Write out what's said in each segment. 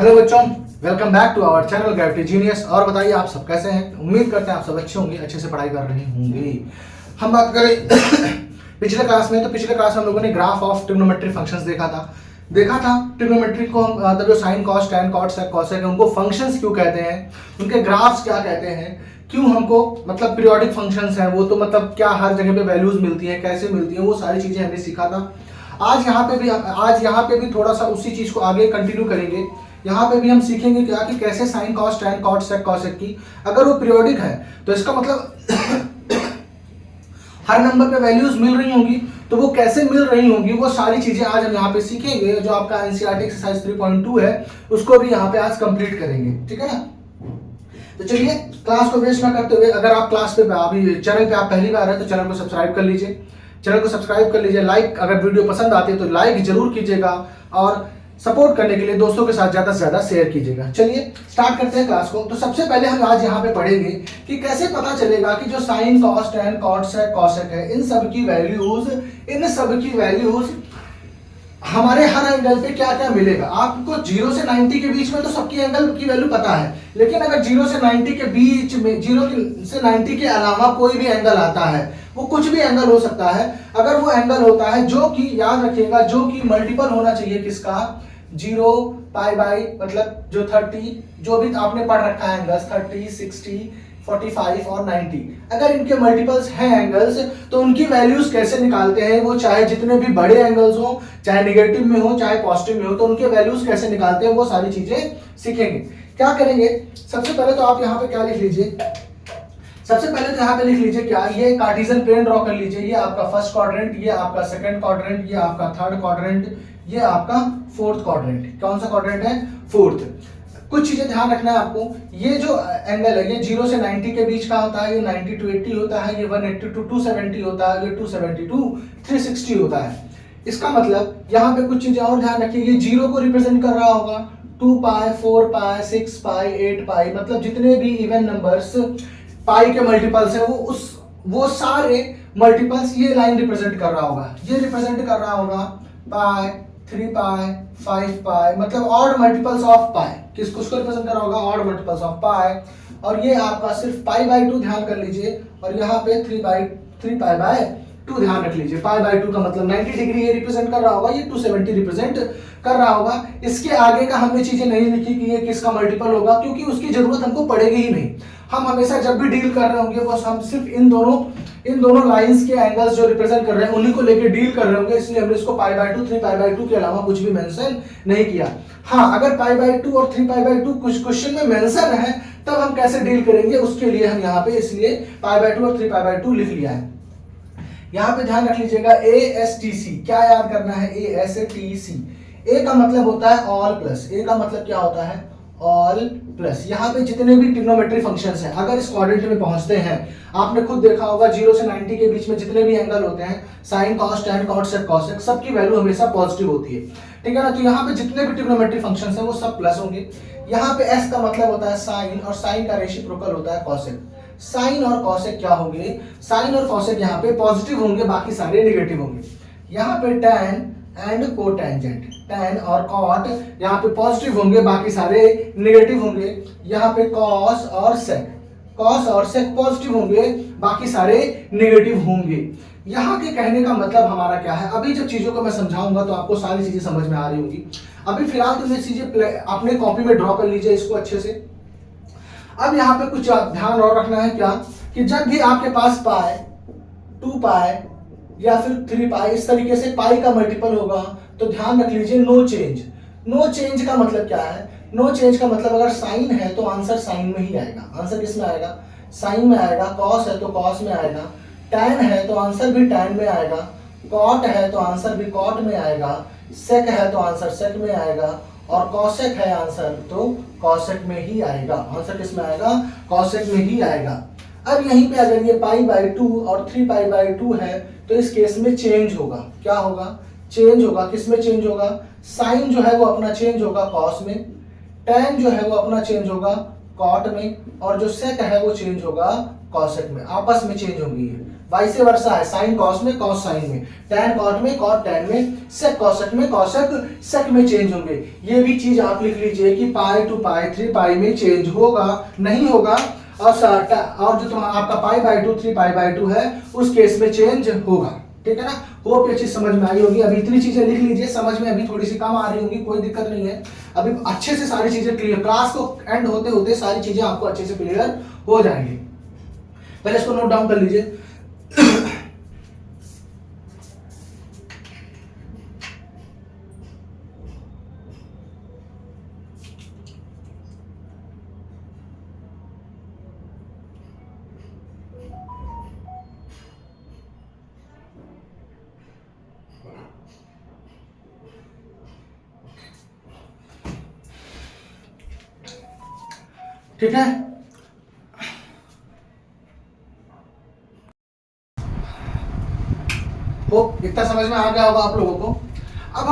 Hello बच्चों, welcome back to our channel Gravity Genius. और बताइए आप सब कैसे हैं। उम्मीद करते हैं आप सब अच्छे होंगे, अच्छे से पढ़ाई कर रहे होंगे। हम बात करें पिछले क्लास में, तो पिछले क्लास में हम लोगों ने ग्राफ ऑफ ट्रिग्नोमेट्रिक फंक्शंस देखा था ट्रिग्नोमेट्रिक को हम मतलब जो sine cos tan cot sec cosec है उनको फंक्शंस क्यों कहते हैं, उनके ग्राफ्स क्या कहते हैं, क्यों हमको मतलब पीरियोडिक फंक्शंस हैं वो तो मतलब क्या हर जगह पे वैल्यूज मिलती हैं, कैसे मिलती हैं, वो सारी चीजें हमने सीखा था। आज यहाँ पे भी थोड़ा सा उसी चीज को आगे कंटिन्यू करेंगे। यहाँ पे भी हम सीखेंगे क्या कि कैसे sine cos tan cot sec cosec की अगर वो पीरियोडिक है तो इसका मतलब हर नंबर पे वैल्यूज मिल रही होंगी, तो वो कैसे मिल रही होंगी वो सारी चीजें आज हम यहाँ पे सीखेंगे। जो आपका एनसीईआरटी एक्सरसाइज 3.2 है उसको भी यहाँ पे आज कंप्लीट करेंगे, ठीक है ना। तो चलिए क्लास को वेस्ट ना करते हुए, अगर आप क्लास पे अभी चैनल पे आप पहली बार है तो चैनल को सब्सक्राइब कर लीजिए, लाइक अगर वीडियो पसंद आती है तो लाइक जरूर कीजिएगा और सपोर्ट करने के लिए दोस्तों के साथ ज्यादा से ज्यादा शेयर कीजिएगा। चलिए स्टार्ट करते हैं क्लास को। तो सबसे पहले हम आज यहाँ पे पढ़ेंगे कि कैसे पता चलेगा कि जो sine cos tan cot sec cosec है इन सब की वैल्यूज हमारे हर एंगल पे क्या क्या मिलेगा। आपको 0 से 90 के बीच में तो सबकी एंगल की वैल्यू पता है, लेकिन अगर 0 से 90 के बीच में 0 से 90 के अलावा कोई भी एंगल आता है, वो कुछ भी एंगल हो सकता है, अगर वो एंगल होता है जो कि याद रखिएगा जो कि मल्टीपल होना चाहिए किसका, 0 पाई बाई मतलब जो 30 जो भी आपने पढ़ रखा है एंगल्स 30 60 45 और 90, अगर इनके मल्टीपल्स हैं एंगल्स तो उनकी वैल्यूज कैसे निकालते हैं, वो चाहे जितने भी बड़े एंगल्स हो, चाहे नेगेटिव में हो चाहे पॉजिटिव में हो, तो उनके वैल्यूज कैसे निकालते हैं वो सारी चीजें सीखेंगे। क्या करेंगे, सबसे पहले तो आप यहाँ पे क्या लिख लीजिए, क्या ये कार्टेशियन प्लेन ड्रॉ कर लीजिए। ये आपका फर्स्ट क्वाड्रेंट, ये आपका सेकंड क्वाड्रेंट, ये आपका थर्ड क्वाड्रेंट, ये आपका फोर्थ क्वाड्रेंट। कौन सा क्वाड्रेंट है, फोर्थ। कुछ चीजें ध्यान रखना है आपको, ये जो एंगल है ये 0 से 90 के बीच का होता है, ये 90 to 80 होता है, ये 180 to 270 होता है, ये 270 to 360 होता है। इसका मतलब यहाँ पे कुछ चीजें और ध्यान रखिए, ये 0 को रिप्रेजेंट कर रहा होगा, 2 पाई 4 पाई 6 पाई 8 पाई, मतलब जितने भी इवन नंबर्स पाई के मल्टीपल्स है वो सारे मल्टीपल्स ये लाइन रिप्रेजेंट कर रहा होगा। ये रिप्रेजेंट कर रहा होगा पाई 3 पाई 5 पाई, मतलब ऑड मल्टीपल्स ऑफ पाई। किसको रिप्रेजेंट कर रहा होगा, ऑड मल्टीपल्स ऑफ पाई। और ये आपका सिर्फ पाई बाई 2 ध्यान कर लीजिए, और यहाँ पे 3 पाई बाई 2 ध्यान रख लीजिए। पाई बाई 2 का मतलब 90 डिग्री ये रिप्रेजेंट कर रहा होगा, ये 270 रिप्रेजेंट कर रहा होगा। इसके आगे का हमने चीजें नहीं लिखी कि ये किसका मल्टीपल होगा, क्योंकि उसकी जरूरत हमको पड़ेगी ही नहीं। हम हमेशा जब भी डील कर रहे होंगे वो हम सिर्फ इन दोनों लाइंस के एंगल्स जो रिप्रेजेंट कर रहे हैं उन्हीं को लेके डील कर रहे होंगे, इसलिए हमने इसको पाई बाई 2 3 पाई बाई 2 के अलावा कुछ भी मेंशन नहीं किया। हाँ, अगर पाई बाई 2 और 3 पाई बाई 2 कुछ क्वेश्चन में मेंशन है तब हम कैसे डील करेंगे उसके लिए हम यहाँ पे इसलिए पाई बाई 2 और 3 पाई बाई 2 लिख लिया है। यहाँ पे ध्यान रख लीजिएगा ASTC, क्या याद करना है, ASTC। ए का मतलब होता है ऑल प्लस, ए का मतलब क्या होता है, ऑल प्लस। यहाँ पे जितने भी ट्रिग्नोमेट्रिक फंक्शंस हैं अगर इस क्वाड्रेंट में पहुंचते हैं, आपने खुद देखा होगा 0 से 90 के बीच में जितने भी एंगल होते हैं sine cos tan cot sec cosec सबकी वैल्यू हमेशा पॉजिटिव होती है, ठीक है ना। तो यहाँ पे जितने भी ट्रिग्नोमेट्रिक फंक्शंस हैं वो सब प्लस होंगे। यहाँ पे एस का मतलब होता है साइन, और साइन का रेसिप्रोकल होता है कॉसेक। साइन और कॉसेक क्या होंगे, साइन और कॉसेक यहाँ पे पॉजिटिव होंगे, बाकी सारे नेगेटिव होंगे। यहाँ पे टैन एंड कोटेंजेंट, टैन और कॉट यहाँ पे पॉजिटिव होंगे, बाकी सारे नेगेटिव होंगे। यहाँ पे कॉस और सेक पॉजिटिव होंगे, बाकी सारे नेगेटिव होंगे। यहाँ के कहने का मतलब हमारा क्या है, अभी जब चीजों को मैं समझाऊंगा तो आपको सारी चीजें समझ में आ रही होंगी। अभी फिलहाल तो ये चीजें अपने कॉपी में ड्रॉ कर लीजिए इसको अच्छे से। अब यहाँ पे कुछ ध्यान और रखना है क्या, कि जब भी आपके पास पाई 2 पाई या फिर 3 पाई इस तरीके से पाई का मल्टीपल होगा तो ध्यान रख लीजिए नो चेंज। नो चेंज का मतलब क्या है, नो चेंज का मतलब अगर साइन है तो आंसर साइन में ही आएगा। आंसर किस में आएगा, साइन में आएगा। कॉस है तो कॉस में आएगा, टैन है तो आंसर भी टैन में आएगा, कॉट है तो आंसर भी कॉट में आएगा, सेक है तो आंसर सेक में आएगा, और कॉसेक है आंसर तो कॉसेक में ही आएगा। आंसर किस में आएगा, कॉसेक में ही आएगा। अब यहीं पे अगर ये पाई बाई 2 और 3 पाई बाई 2 है तो इस केस में चेंज होगा। क्या होगा, चेंज होगा। किस में चेंज होगा, साइन जो है वो अपना चेंज होगा कॉस में, टैन जो है वो अपना चेंज होगा कॉट में, और जो सेक है वो चेंज होगा कॉसेक में, आपस में चेंज होंगी। वाइस वर्सा है, साइन कॉस में, कॉस साइन में, टैन कॉट में, कॉट टैन में, सेक कॉसेक में, कॉसेक सेक में चेंज होंगे। ये भी चीज आप लिख लीजिए कि पाई टू पाई 3 पाई में चेंज होगा नहीं होगा, और जो तुम्हारा आपका पाई बाई 2 3 पाई बाई 2 है उस केस में चेंज होगा। ठीक है ना। होप ये चीज समझ में आई होगी। अभी इतनी चीजें लिख लीजिए, समझ में अभी थोड़ी सी कम आ रही होंगी, कोई दिक्कत नहीं है। अभी अच्छे से सारी चीजें क्लियर, क्लास को एंड होते होते सारी चीजें आपको अच्छे से क्लियर हो जाएंगी। पहले इसको नोट डाउन कर लीजिए। ठीक है। होप इतना समझ में आ गया होगा आप लोगों को। अब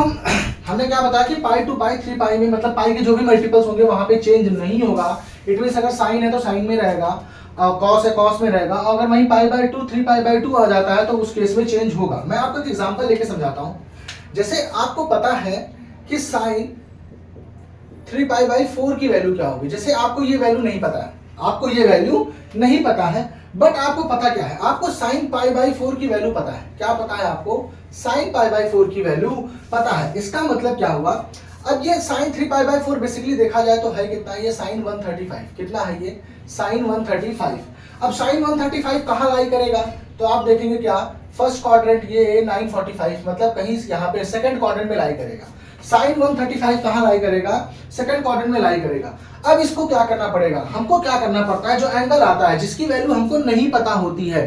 हमने क्या बताया कि पाई टू पाई 3 पाई में, मतलब पाई के जो भी मल्टीपल्स होंगे वहां पे चेंज नहीं होगा। इट मींस अगर साइन है तो साइन में रहेगा, कॉस है कॉस में रहेगा। अगर वहीं पाई बाई 2 3 पाई बाई 2 आ जाता है तो उस केस में चेंज होगा। मैं आपको एक एग्जांपल लेके समझाता हूं। जैसे आपको पता है कि साइन 3 पाई बाई 4 की वैल्यू क्या होगी। जैसे आपको ये वैल्यू नहीं पता है, आपको ये वैल्यू नहीं पता है, बट आपको पता क्या है, आपको साइन पाई बाई 4 की वैल्यू पता है। क्या पता है आपको? साइन पाई बाई 4 की वैल्यू पता है। इसका मतलब क्या हुआ, अब ये साइन 3 पाई बाई 4 बेसिकली देखा जाए तो है कितना, ये साइन 135। कितना है ये? साइन 135। अब साइन 135 कहाँ लाई करेगा, तो आप देखेंगे क्या, फर्स्ट क्वाड्रेंट ये 945, मतलब कहीं यहाँ पे सेकंड क्वाड्रेंट में लाई करेगा। साइन 135 कहाँ लाई करेगा? सेकंड क्वाड्रेंट में लाई करेगा। अब इसको क्या करना पड़ेगा, हमको क्या करना पड़ता है, जो एंगल आता है जिसकी वैल्यू हमको नहीं पता होती है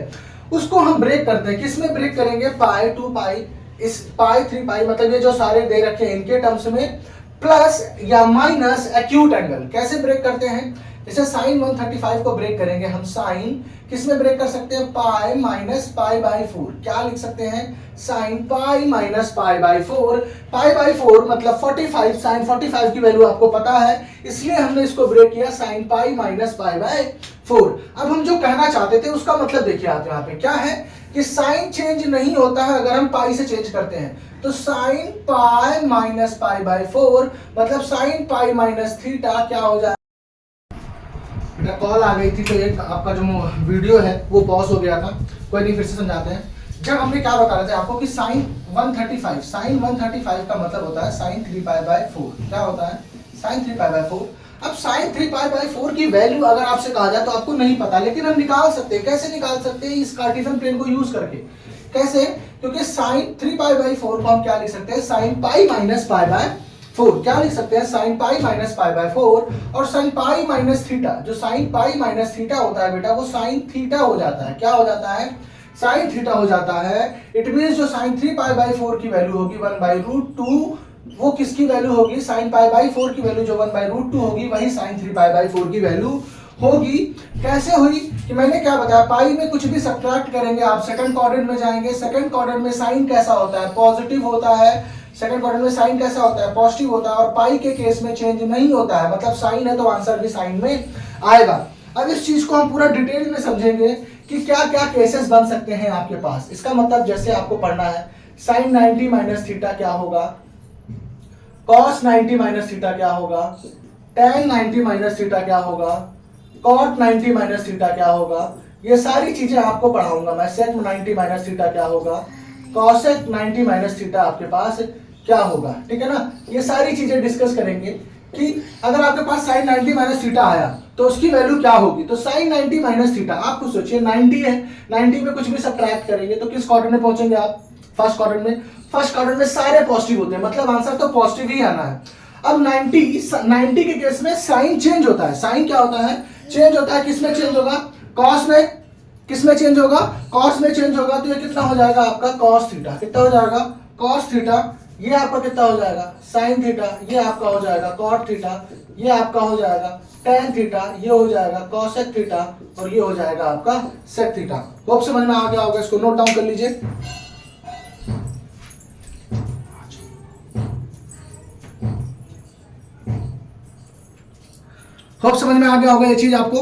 उसको हम ब्रेक करते हैं। किसमें ब्रेक करेंगे? पाई टू पाई, इस पाई 3 पाई, मतलब ये जो सारे दे रखे हैं इनके टर्म्स में, प्लस या माइनस एक्यूट एंगल। कैसे ब्रेक करते हैं? जैसे साइन 135 को ब्रेक करेंगे हम, साइन किसमें ब्रेक कर सकते हैं? Pi minus pi by 4। क्या लिख सकते हैं? Sign pi minus pi by 4। Pi by 4 मतलब 45, साइन 45 की वैल्यू आपको पता है, इसलिए हमने इसको ब्रेक किया sign pi minus pi by 4। अब हम जो कहना चाहते थे उसका मतलब देखिए आप यहाँ पे क्या है कि साइन चेंज नहीं होता है अगर हम पाई से चेंज करते हैं। तो sign pi minus pi by 4 मतलब साइन पाई माइनस थीटा क्या हो जाए, कॉल आ गई थी तो एक आपका जो वीडियो है वो पॉज हो गया था, कोई नहीं फिर से समझाते हैं। जब हमने क्या बता रहे थे आपको कि साइन 135, साइन 135 का मतलब होता है साइन 3 पाई बाई 4। क्या होता है? Sine 3 pi by 4। अब साइन 3 पाई बाई 4 की वैल्यू अगर आपसे कहा जाए तो आपको नहीं पता, लेकिन हम निकाल सकते हैं। कैसे निकाल सकते हैं? इस कार्टेशियन प्लेन को यूज करके। कैसे? क्योंकि साइन 3 पाई बाई 4 को हम क्या लिख सकते हैं? Sign pi minus pi by 4। क्या लिख सकते हैं? Sign pi minus pi by 4। और साइन पाई माइनस थीटा, जो साइन पाई माइनस थीटा होता है बेटा वो साइन थीटा हो जाता है। क्या हो जाता है? साइन थीटा हो जाता है। इट मींस जो साइन 3 पाई बाई 4 की वैल्यू होगी 1/√2, वो किसकी वैल्यू होगी? साइन पाई बाई 4 की वैल्यू जो 1/√2 होगी वही साइन 3 पाई बाई 4 की वैल्यू होगी। कैसे हुई कि मैंने क्या बताया, पाई में कुछ भी सब्ट्रैक्ट करेंगे आप, सेकंड क्वाड्रेंट में जाएंगे, सेकंड क्वाड्रेंट में साइन कैसा होता है? पॉजिटिव होता है। सेकंड क्वाड्रेंट में साइन कैसा होता है? पॉजिटिव होता है। और पाई के केस में चेंज नहीं होता है, मतलब साइन है तो आंसर भी साइन में आएगा। अब इस चीज को हम पूरा डिटेल में समझेंगे कि क्या क्या केसेस बन सकते हैं आपके पास। इसका मतलब जैसे आपको पढ़ना है साइन 90 माइनस थीटा क्या होगा, कॉस 90 माइनस थीटा क्या होगा, tan 90 माइनस थीटा क्या होगा, कॉट 90 माइनस थीटा क्या होगा, ये सारी चीजें आपको पढ़ाऊंगा मैं। सेक 90 माइनस थीटा क्या होगा, कॉसेक 90 माइनस थीटा आपके पास क्या होगा। ठीक है ना। ये सारी चीजें डिस्कस करेंगे कि अगर आपके पास साइन 90 माइनस थीटा आया तो उसकी वैल्यू क्या होगी। तो साइन 90 माइनस थीटा, आप कुछ सोचिए 90 है, 90 में कुछ भी सब्ट्रैक्ट करेंगे तो किस क्वाड्रेंट में पहुंचेंगे आप? फर्स्ट क्वाड्रेंट में। फर्स्ट क्वाड्रेंट में सारे पॉजिटिव होते हैं, मतलब आंसर तो पॉजिटिव ही आना है। अब 90 के केस में साइन चेंज होता है। साइन क्या होता है? चेंज होता है। किसमें चेंज होगा? कॉस में। किसमें चेंज होगा? कॉस में चेंज होगा। तो ये कितना हो जाएगा आपका? Cos theta. कितना हो जाएगा? Cos theta. ये आपका कितना हो जाएगा? Sine theta. ये आपका हो जाएगा कॉट थीटा। ये आपका हो जाएगा टैन थीटा। ये हो जाएगा कॉसेक थीटा। और ये हो जाएगा आपका सेक थीटा। होप समझ में आ गया होगा, इसको नोट डाउन कर लीजिए। होप समझ में आ गया होगा ये चीज आपको।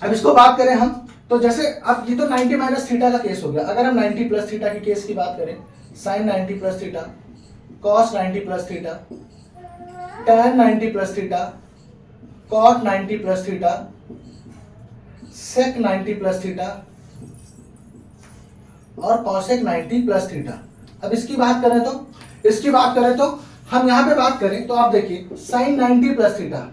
अब इसको बात करें हम, तो जैसे अब ये तो 90 माइनस थीटा का केस हो गया। अगर हम 90 प्लस थीटा की केस की बात करें, sine 90 plus theta, cos 90 plus theta, tan 90 plus theta, cot 90 plus theta, sec 90 plus theta और cosec 90 प्लस थीटा। अब इसकी बात करें तो हम यहां पे बात करें तो आप देखिए साइन 90 प्लस थीटा,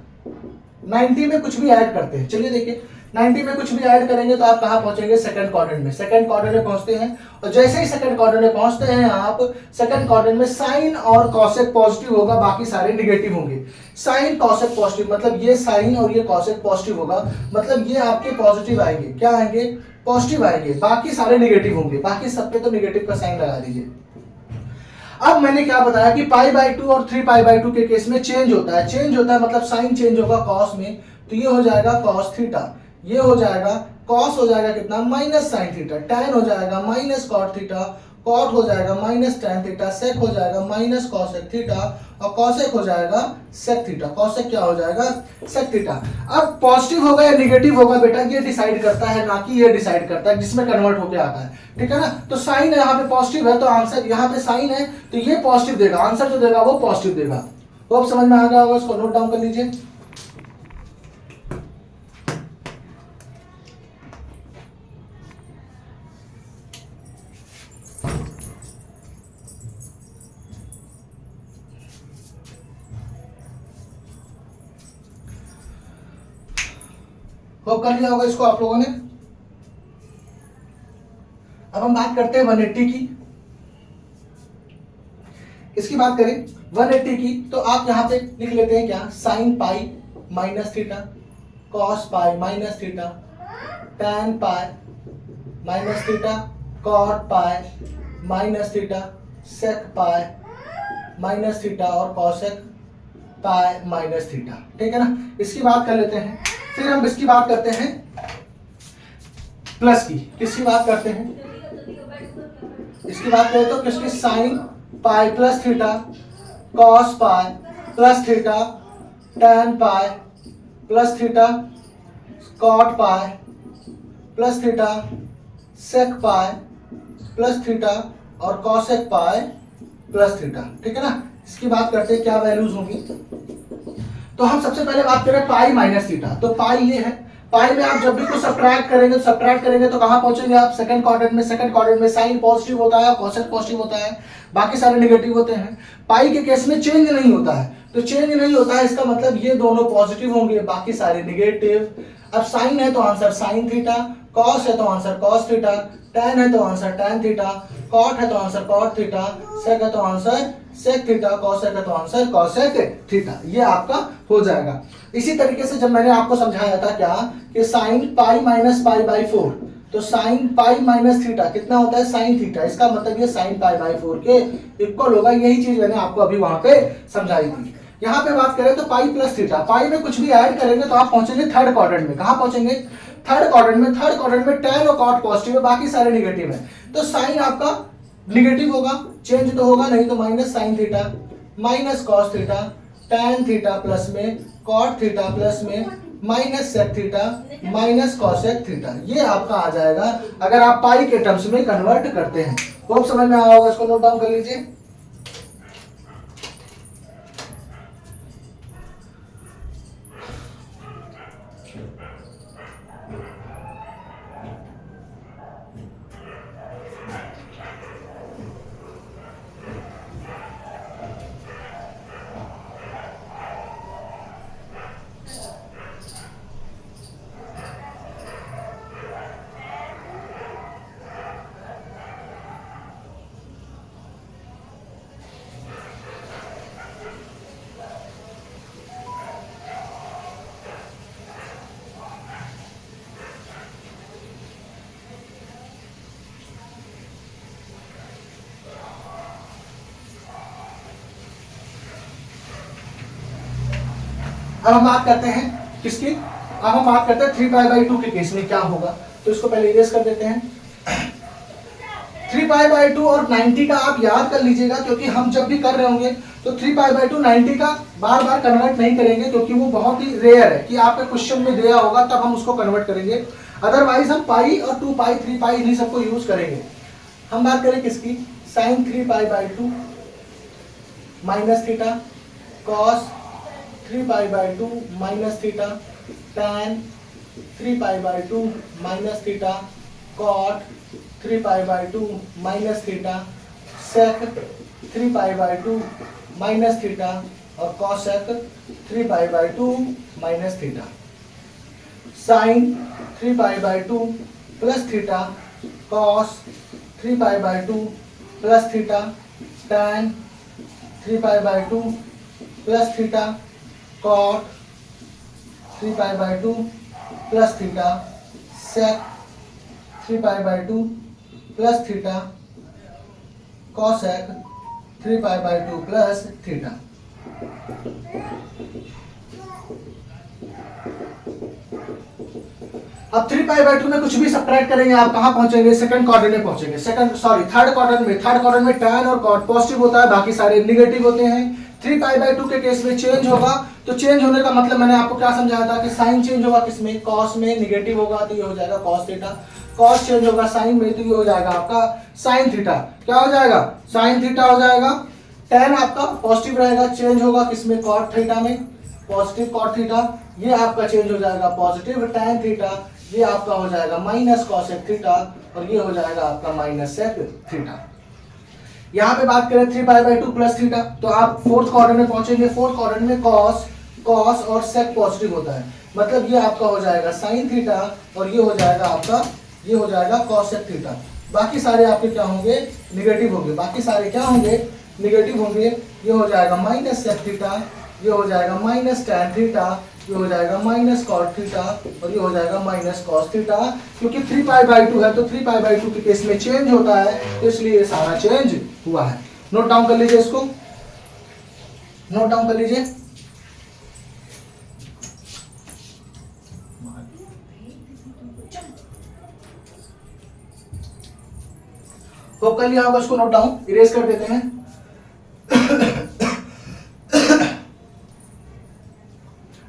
90 में कुछ भी ऐड करते हैं। चलिए देखिए 90 में कुछ भी ऐड करेंगे तो आप कहां पहुंचेंगे, सेकंड क्वाड्रेंट में। सेकंड क्वाड्रेंट में पहुंचते हैं और जैसे ही सेकंड क्वाड्रेंट में पहुंचते हैं आप, सेकंड क्वाड्रेंट में साइन और कॉसेक पॉजिटिव होगा, बाकी सारे निगेटिव होंगे। साइन कॉसेक पॉजिटिव मतलब ये साइन और ये कॉसेक पॉजिटिव होगा, मतलब ये आपके पॉजिटिव आएंगे। क्या आएंगे, पॉजिटिव आएंगे, बाकी सारे निगेटिव होंगे। बाकी सब पे तो निगेटिव का साइन लगा दीजिए। अब मैंने क्या बताया कि पाई बाई 2 और 3 पाई बाई 2 के केस में चेंज होता है मतलब साइन चेंज होगा कॉस में, तो ये हो जाएगा कॉस थीटा, ये हो जाएगा कॉस हो जाएगा कितना, माइनस साइन थीटा, टैन हो जाएगा माइनस कॉट थीटा, कॉट हो जाएगा माइनस टैन थीटा, सेक हो जाएगा माइनस कॉसेक थीटा और कॉसेक हो जाएगा सेक थीटा। कॉसेक क्या हो जाएगा, सेक थीटा। अब पॉजिटिव होगा या निगेटिव होगा बेटा, ये डिसाइड करता है, ना कि ये डिसाइड करता है जिसमें कन्वर्ट होके आता है, ठीक है ना। तो साइन यहाँ पे पॉजिटिव है तो आंसर, यहाँ पे साइन है तो ये पॉजिटिव देगा, आंसर जो देगा वो पॉजिटिव देगा। तो अब समझ में आ गया होगा, इसको नोट डाउन कर लीजिए। होप कर लिया होगा इसको आप लोगों ने। अब हम बात करते हैं 180 की। इसकी बात करें 180 की तो आप यहां पे लिख लेते हैं क्या, sine pi minus theta, cos pi minus theta, tan pi minus theta, cot pi minus theta, sec pi minus theta और कॉसेक पाई माइनस थीटा, ठीक है ना। इसकी बात कर लेते हैं। फिर हम इसकी बात करते हैं प्लस की। किसकी बात करते हैं, इसकी बात करें तो किसकी, sine pi plus theta, cos pi plus theta, tan pi plus theta, cot pi plus theta, sec pi plus theta और कॉसेक पाई प्लस थीटा, ठीक है ना। इसकी बात करते हैं क्या वैल्यूज होंगी। तो हम सबसे पहले बात करें पाई माइनस थीटा। तो पाई ये है, पाई में आप जब भी कुछ सब्ट्रैक्ट करेंगे तो कहां पहुंचेंगे आप, सेकंड क्वाड्रेंट में। सेकंड क्वाड्रेंट में साइन पॉजिटिव होता है, कॉसेक पॉजिटिव होता है, बाकी सारे नेगेटिव होते हैं। पाई के केस में चेंज नहीं होता है, तो चेंज नहीं होता है इसका मतलब ये दोनों पॉजिटिव होंगे, बाकी सारे निगेटिव। अब साइन है तो आंसर साइन थीटा, कॉस है तो आंसर कॉस थीटा, टैन है तो आंसर टैन थीटा, कॉट है तो आंसर कॉट थीटा, सेक है तो आंसर सेक थीटा, कॉसेक है तो आंसर कॉसेक थीटा। ये आपका हो जाएगा। इसी तरीके से जब मैंने आपको समझाया था क्या कि sign pi minus pi by 4, तो साइन पाई माइनस थीटा कितना होता है, साइन थीटा। इसका मतलब ये साइन पाई बाई 4 के इक्वल होगा। यही चीज मैंने आपको अभी वहां पे समझाई थी। यहाँ पे बात करें तो पाई प्लस थीटा, पाई में कुछ भी ऐड करेंगे तो आप पहुंचेंगे थर्ड क्वाड्रेंट में। कहां पहुंचेंगे, थर्ड क्वाड्रेंट में। थर्ड क्वाड्रेंट में टैन और कॉट पॉजिटिव है, बाकी सारे निगेटिव है, तो साइन आपका निगेटिव होगा, चेंज तो होगा नहीं, तो minus sine theta minus cos theta, tan theta plus में कॉट थीटा प्लस में minus sec theta minus cosec theta. ये आपका आ जाएगा अगर आप पाई के टर्म्स में कन्वर्ट करते हैं। तो अब समझ में आया होगा, इसको नोट डाउन कर लीजिए। अब हम बात करते हैं किसकी, अब हम बात करते हैं 3 पाई बाई 2 के केस में क्या होगा। तो इसको पहले इरेज कर देते हैं। 3 पाई बाई 2 और 90 का आप याद कर लीजिएगा, क्योंकि हम जब भी कर रहे होंगे तो 3π/2 90 का बार बार कन्वर्ट नहीं करेंगे क्योंकि वो बहुत ही रेयर है कि आपके क्वेश्चन में दिया होगा तब हम उसको कन्वर्ट करेंगे, अदरवाइज हम पाई और 2π 3π इन्हीं सबको यूज करेंगे। हम बात करें किसकी, sine 3π/2 minus theta, cos 3π/2 minus theta, tan 3π/2 minus theta, cot 3π/2 minus theta, sec 3π/2 minus theta और cosec 3π/2 minus theta. Sine 3π/2 plus theta, cos 3π/2 plus theta, tan 3π/2 plus theta, cot 3π/2 plus theta, sec 3π/2 plus theta, cosec 3π/2 plus theta. अब 3π/2 में कुछ भी subtract करेंगे आप कहां पहुंचेंगे, second quadrant में पहुंचेंगे, थर्ड क्वाड्रेंट में। थर्ड क्वाड्रेंट में टैन और कॉट पॉजिटिव होता है, बाकी सारे निगेटिव होते हैं। 3π/2 के केस में चेंज होगा, तो चेंज होने का मतलब मैंने आपको क्या समझाया था कि साइन चेंज होगा किसमें, कॉस में, निगेटिव होगा तो ये हो जाएगा कॉस थीटा, कॉस चेंज होगा साइन में तो ये हो जाएगा आपका साइन थीटा। क्या हो जाएगा, साइन थीटा हो जाएगा। टैन आपका पॉजिटिव रहेगा, चेंज होगा किसमें, कॉट थीटा में, पॉजिटिव कॉट थीटा, ये आपका चेंज हो जाएगा पॉजिटिव टैन थीटा, ये आपका हो जाएगा माइनस कॉसेक थीटा और ये हो जाएगा आपका माइनस सेक थीटा। यहाँ पे बात करें 3π/2 प्लस थीटा, तो आप फोर्थ क्वाड्रेंट में पहुंचेंगे। फोर्थ क्वाड्रेंट में कॉस और सेक पॉजिटिव होता है, मतलब ये आपका हो जाएगा साइन थीटा और ये हो जाएगा आपका, ये हो जाएगा कॉसेक थीटा। बाकी सारे आपके क्या होंगे, निगेटिव होंगे, बाकी सारे क्या होंगे, निगेटिव होंगे। ये हो जाएगा माइनस सेक थीटा, ये हो जाएगा माइनस टैन थीटा, ये हो जाएगा माइनस कॉट थीटा और ये हो जाएगा माइनस कॉस थीटा। क्योंकि 3π/2 है तो 3π/2 के केस में चेंज होता है, तो इसलिए ये सारा चेंज हुआ है। नोट डाउन कर लीजिए, इसको नोट डाउन कर लीजिए। होप कर लिया होगा, इसको नोट डाउन, इरेज कर देते हैं।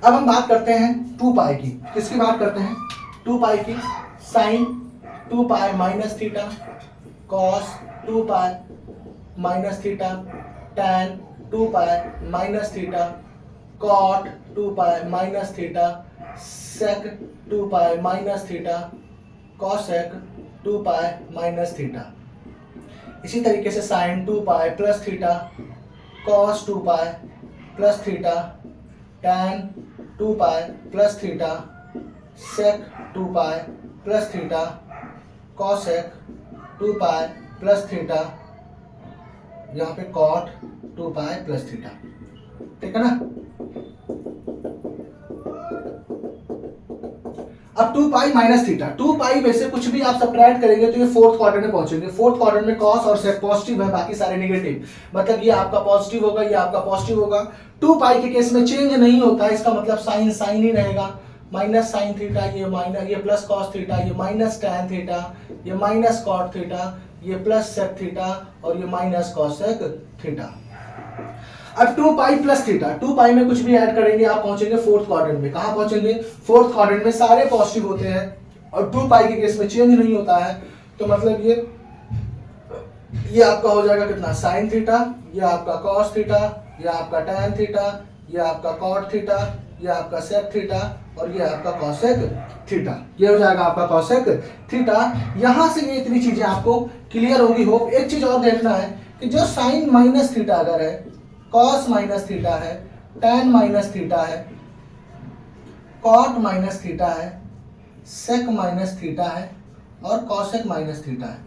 अब हम बात करते हैं 2π की, किसकी बात करते हैं, 2π की। Sine 2π minus theta, cos 2π minus theta, tan 2π minus theta, cot 2π minus theta, sec 2π minus theta, cosec 2π minus theta. इसी तरीके से sine 2π plus theta, cos 2π plus theta, tan 2π plus theta, sec 2π plus theta, cosec 2π plus theta, यहाँ पे cot 2π plus theta. ठीक है ना। अब 2π minus theta, 2π में से कुछ भी आप सब्ट्रैक्ट करेंगे तो ये फोर्थ क्वाड्रेंट में पहुंचेंगे। फोर्थ क्वाड्रेंट में कॉस और सेक पॉजिटिव है, बाकी सारे नेगेटिव, मतलब ये आपका पॉजिटिव होगा, ये आपका पॉजिटिव होगा। 2π के केस में चेंज नहीं होता है, इसका मतलब साइन साइन ही रहेगा, माइनस साइन थीटा, ये माइनस, ये प्लस कॉस थीटा, ये माइनस टैन थीटा, ये माइनस कॉट थीटा, ये प्लस सेक थीटा और ये माइनस कॉसेक थीटा। अब 2π प्लस थीटा, 2π में कुछ भी ऐड करेंगे आप पहुंचेंगे फोर्थ क्वाड्रेंट में। कहां पहुंचेंगे, फोर्थ क्वाड्रेंट में, सारे पॉजिटिव होते हैं और 2π के केस में चेंज नहीं होता है, तो मतलब ये आपका हो जाएगा कितना, साइन थीटा, ये आपका कॉस थीटा, ये आपका टैन थीटा, ये आपका कॉट थीटा, ये आपका सेक थीटा और ये आपका कॉसेक थीटा। ये हो जाएगा आपका कॉसेक थीटा। यहां से ये इतनी चीजें आपको क्लियर होगी। होप एक चीज और देखना है कि जो साइन माइनस थीटा अगर है, कॉस माइनस थीटा है, टैन माइनस थीटा है, कॉट माइनस थीटा है, सेक माइनस थीटा है और कॉसेक माइनस थीटा है,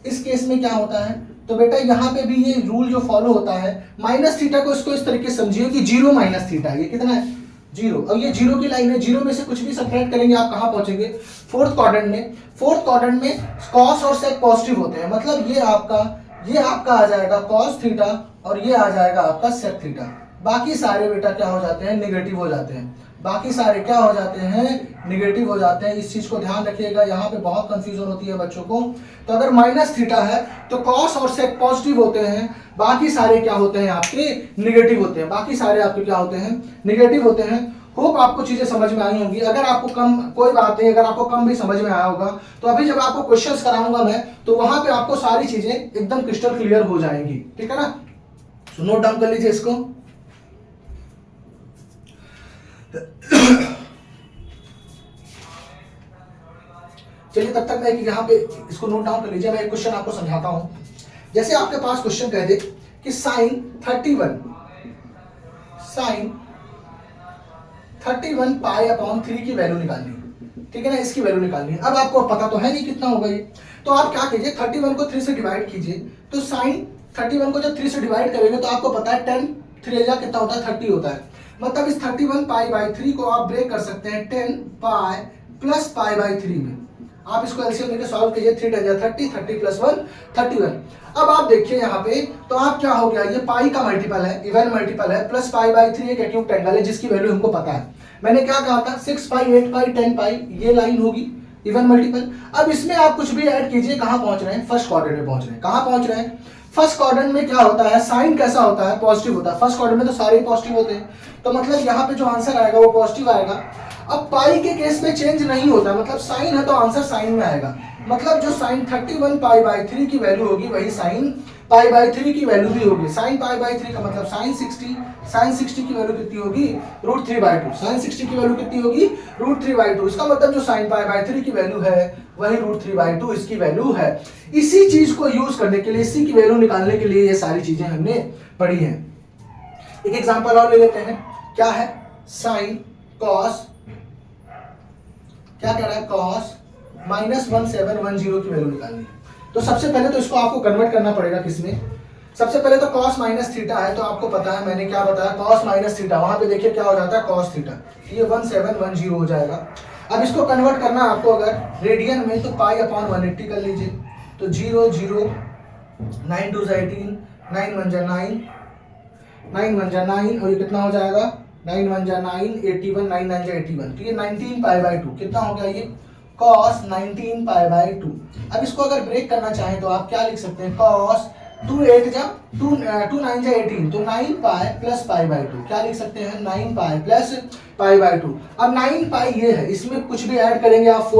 इस केस में क्या होता है, तो बेटा यहाँ पे भी ये रूल जो फॉलो होता है, माइनस थीटा को इसको इस तरीके से समझिए कि जीरो माइनस थीटा है। ये कितना है, जीरो। अब ये जीरो की लाइन है, जीरो में से कुछ भी सब्ट्रैक्ट करेंगे आप कहाँ पहुंचेंगे, फोर्थ क्वाड्रेंट में। फोर्थ क्वाड्रेंट में कॉस और सेक पॉजिटिव होते हैं, मतलब ये आपका आ जाएगा कॉस थीटा और ये आ जाएगा आपका सेक थीटा। बाकी सारे बेटा क्या हो जाते हैं, नेगेटिव हो जाते हैं। बाकी सारे क्या हो जाते हैं, निगेटिव हो जाते हैं। इस चीज को ध्यान रखिएगा, यहाँ पे बहुत कंफ्यूजन होती है बच्चों को। तो अगर माइनस थीटा है तो कॉस और सेक पॉजिटिव होते हैं, बाकी सारे क्या होते हैं आपके निगेटिव होते हैं, बाकी सारे आपके क्या होते हैं, निगेटिव होते हैं। होप आपको चीजें समझ में आई होंगी। अगर आपको कम, कोई बात नहीं, अगर आपको कम भी समझ में आया होगा तो अभी जब आपको क्वेश्चंस कराऊंगा मैं, तो वहां पे आपको सारी चीजें एकदम क्रिस्टल क्लियर हो जाएंगी, ठीक है ना। तो नोट डाउन कर लीजिए इसको। चलिए तब तक मैं यहाँ पे इसको नोट डाउन कर लीजिए। मैं एक क्वेश्चन आपको समझाता हूं। जैसे आपके पास क्वेश्चन कह दे कि साइन 31 पाई अपॉन 3 की वैल्यू निकालनी, ठीक है ना, इसकी वैल्यू निकालनी है। अब आपको पता तो है नहीं कितना होगा ये, तो आप क्या कीजिए, 31 को 3 से डिवाइड कीजिए। तो साइन 31 को जब 3 से डिवाइड करेंगे तो आपको पता है 10 3 कितना होता है, 30 होता है। मतलब इस 31 पाई बाई 3 को आप ब्रेक कर सकते हैं 10 पाई प्लस पाई बाई 3 में। आप इसको एलसीएम लेके सॉल्व कीजिए, 3 10 30, 30 प्लस 1 31। अब आप देखिए यहाँ पे, तो आप क्या हो गया, ये पाई का मल्टीपल है, इवन मल्टीपल है, प्लस पाई बाई 3 एक एक्यूट एंगल है जिसकी वैल्यू हमको पता है। मैंने क्या कहा था, 6 पाई 8 पाई 10 पाई, ये लाइन होगी इवन मल्टीपल। अब इसमें आप कुछ भी ऐड कीजिए, कहाँ पहुंच रहे हैं, फर्स्ट क्वाड्रेंट में पहुंच रहे हैं। कहाँ पहुंच रहे हैं, फर्स्ट क्वाड्रेंट में क्या होता है, साइन कैसा होता है, पॉजिटिव होता है। फर्स्ट क्वाड्रेंट में तो सारे ही पॉजिटिव होते हैं, तो मतलब यहाँ पे जो आंसर आएगा वो पॉजिटिव आएगा। अब पाई के केस में चेंज नहीं होता, मतलब साइन है तो आंसर साइन में आएगा। मतलब जो साइन 31 पाई बाई 3 की वैल्यू होगी वही साइन पाई बाई 3 की वैल्यू भी होगी। साइन पाई बाई 3 का मतलब साइन 60 की वैल्यू कितनी होगी, √3/2। साइन 60 की वैल्यू कितनी होगी, √3/2। इसका मतलब जो साइन पाई बाई 3 की वैल्यू है वही √3/2 इसकी वैल्यू है। इसी चीज को यूज करने के लिए, इसी की वैल्यू निकालने के लिए ये सारी चीजें हमने पढ़ी हैं। एक एग्जांपल और ले लेते हैं। क्या है, साइन कॉस, क्या कह रहा है, कॉस -1710 की वैल्यू निकालनी है। तो सबसे पहले तो इसको आपको कन्वर्ट करना पड़ेगा किसमें, सबसे पहले तो cos माइनस थीटा है, तो आपको पता है मैंने क्या बताया, cos माइनस थीटा, वहां पे देखिए क्या हो जाता है cos थीटा, ये 1710 हो जाएगा। अब इसको कन्वर्ट करना आपको अगर रेडियन में, तो पाई अपॉन 180 कर लीजिए। तो 0 0 9 2 18, 9 1 9, 9 1 9, और ये कितना हो जाएगा, 9 1 9, 81, 9 9 81, तो ये 19 पाई बाई 2 कितना हो गया, ये cos 19 पाई बाई 2। अब इसको अगर ब्रेक करना चाहें तो आप क्या लिख सकते हैं, cos 2 8 जा 2 9 जा 18, तो 9 पाई प्लस पाई बाई 2, क्या लिख सकते हैं, 9 पाई प्लस पाई बाई 2। अब 9 पाई ये है, इसमें कुछ भी ऐड करेंगे आप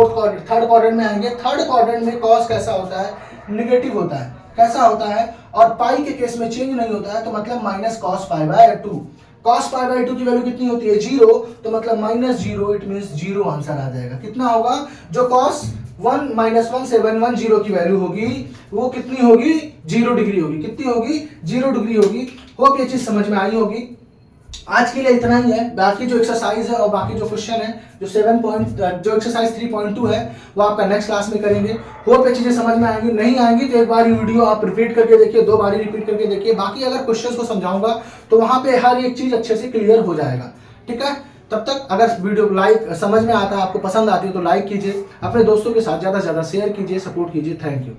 थर्ड क्वाड्रेंट में आएंगे। थर्ड क्वाड्रेंट में cos कैसा होता है, निगेटिव होता है, कैसा होता है, और पाई के केस में चेंज नहीं होता है, तो मतलब minus cos pi by 2। cos pi by 2 की वैल्यू कितनी होती है, 0, तो मतलब -0, इट मींस 0 आंसर आ जाएगा। कितना होगा, जो cos 1 -1710 की वैल्यू होगी वो कितनी होगी, 0 डिग्री होगी। कितनी होगी, 0 डिग्री होगी। होप ये चीज समझ में आई होगी। आज के लिए इतना ही है। बाकी जो एक्सरसाइज है और बाकी जो क्वेश्चन है, जो एक्सरसाइज 3.2 है वो आपका नेक्स्ट क्लास में करेंगे। होप ये चीजें समझ में आएंगी, नहीं आएंगी तो एक बार वीडियो आप रिपीट करके देखिए, 2 बार रिपीट करके देखिए। बाकी अगर क्वेश्चंस को समझाऊंगा तो वहां पे हर एक चीज अच्छे से क्लियर हो जाएगा, ठीक है। तब तक अगर वीडियो लाइक समझ में आता है, आपको पसंद आती है तो लाइक कीजिए, अपने दोस्तों के साथ ज्यादा से ज्यादा शेयर कीजिए, सपोर्ट कीजिए। Thank you.